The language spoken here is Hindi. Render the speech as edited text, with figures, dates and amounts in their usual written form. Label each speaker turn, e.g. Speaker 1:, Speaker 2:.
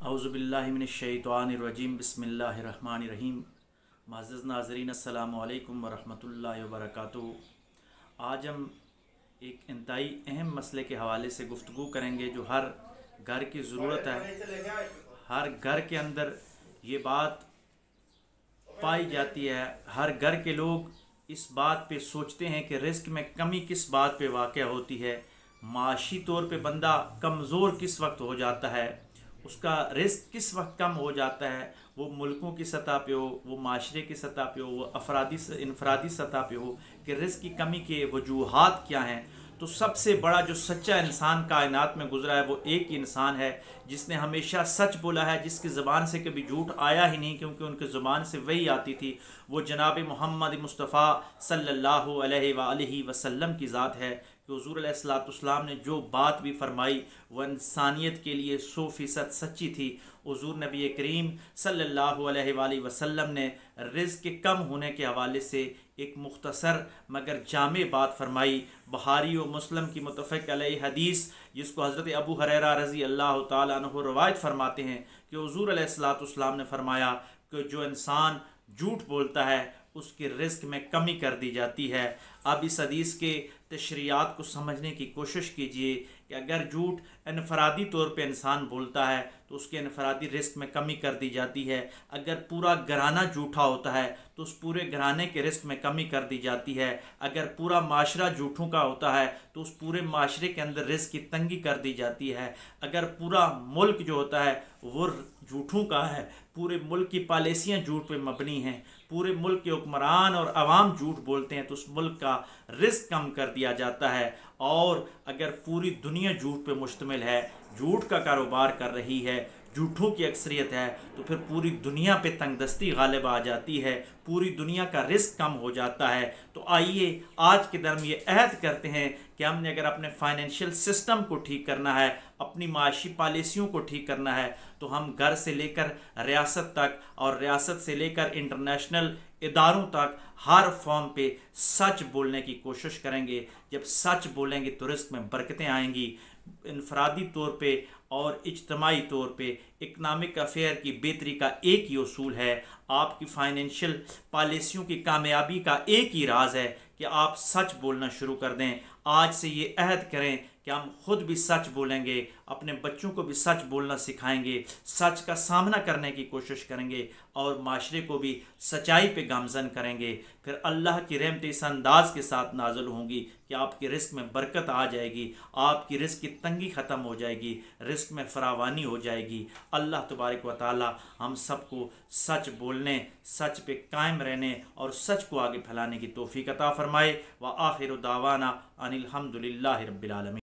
Speaker 1: औज़ुबिल्लाहिमिनश्शैतानिर्रजीम बिस्मिल्लाहिर्रहमानिर्रहीम। मुअज़्ज़ज़ नाज़रीन अस्सलामु अलैकुम वरहमतुल्लाहि वबरकातुहू। आज हम एक इंतहाई अहम मसले के हवाले से गुफ्तगू करेंगे जो हर घर की ज़रूरत है। हर घर के अंदर ये बात पाई जाती है। हर घर के लोग इस बात पे सोचते हैं कि रिस्क में कमी किस बात पे वाक़या होती है, माशी तौर पे बंदा कमज़ोर किस वक्त हो जाता है, उसका रिस्क किस वक्त कम हो जाता है, वो मुल्कों की सतह पे हो, वो माशरे की सतह पे हो, वो इनफरादी सतह पे हो कि रिस्क की कमी के वजूहात क्या हैं। तो सबसे बड़ा जो सच्चा इंसान कायनात में गुजरा है वो एक ही इंसान है जिसने हमेशा सच बोला है, जिसकी ज़बान से कभी झूठ आया ही नहीं क्योंकि उनकी ज़ुबान से वही आती थी। वो जनाब मोहम्मद मुस्तफ़ा सल्लल्लाहु अलैहि वसल्लम की ज़ात है कि हुज़ूर अलैहिस्सलाम ने जो बात भी फरमाई वह इंसानियत के लिए 100% सच्ची थी। हुज़ूर नबी करीम सल्लल्लाहु अलैहि वसल्लम ने रिज़्क़ के कम होने के हवाले से एक मुख्तसर मगर जामे बात फरमाई। बुखारी और मुस्लिम की मुत्तफ़क़ अलैह हदीस जिसको हज़रत अबू हुरैरा रज़ी अल्लाह ताला अन्हु रवायत फरमाते हैं कि हुज़ूर अलैहिस्सलाम ने फरमाया कि जो इंसान झूठ बोलता है उसके रिस्क में कमी कर दी जाती है। अब इस हदीस के तशरीयात को समझने की कोशिश कीजिए कि अगर झूठ इनफरादी तौर पे इंसान बोलता है तो उसके इनफरादी रिस्क में कमी कर दी जाती है। अगर पूरा घराना झूठा होता है तो उस पूरे घराने के रिस्क में कमी कर दी जाती है। अगर पूरा माशरा झूठों का होता है तो उस पूरे माशरे के अंदर रिस्क की तंगी कर दी जाती है। अगर पूरा मुल्क जो होता है वो झूठों का है, पूरे मुल्क की पॉलिसियाँ झूठ पे मबनी हैं, पूरे मुल्क के हुक्मरान और अवाम झूठ बोलते हैं तो उस मुल्क का रिस्क कम कर दिया जाता है। और अगर पूरी दुनिया झूठ पे मुश्तमिल है, झूठ का कारोबार कर रही है, झूठों की अक्सरियत है, तो फिर पूरी दुनिया पे तंगदस्ती गालिब आ जाती है, पूरी दुनिया का रिस्क कम हो जाता है। तो आइए आज के दर में ये अहद करते हैं कि हमने अगर अपने फाइनेंशियल सिस्टम को ठीक करना है, अपनी माशी पॉलिसियों को ठीक करना है, तो हम घर से लेकर रियासत तक और रियासत से लेकर इंटरनेशनल इदारों तक हर फॉर्म पे सच बोलने की कोशिश करेंगे। जब सच बोलेंगे तो रिस्क में बरकतें आएंगी। इनफरादी तौर पे और इज्तमाही तौर पे इकनॉमिक अफेयर की बेहतरी का एक ही उसूल है, आपकी फाइनेंशियल पॉलिसियों की कामयाबी का एक ही राज है कि आप सच बोलना शुरू कर दें। आज से ये अहद करें कि हम खुद भी सच बोलेंगे, अपने बच्चों को भी सच बोलना सिखाएंगे, सच का सामना करने की कोशिश करेंगे और माशरे को भी सच्चाई पे गामजन करेंगे। फिर अल्लाह की रहमत इस अंदाज के साथ नाज़िल होंगी कि आपके रिस्क में बरकत आ जाएगी, आपकी रिस्क की तंगी ख़त्म हो जाएगी, रिस्क में फरावानी हो जाएगी। अल्लाह तबारक व तआला हम सबको सच बोलने, सच पे कायम रहने और सच को आगे फैलाने की तौफीक अता फ़रमाए। व आखिर दावाना अनिल हम्दुलिल्लाहि रब्बिल आलमीन।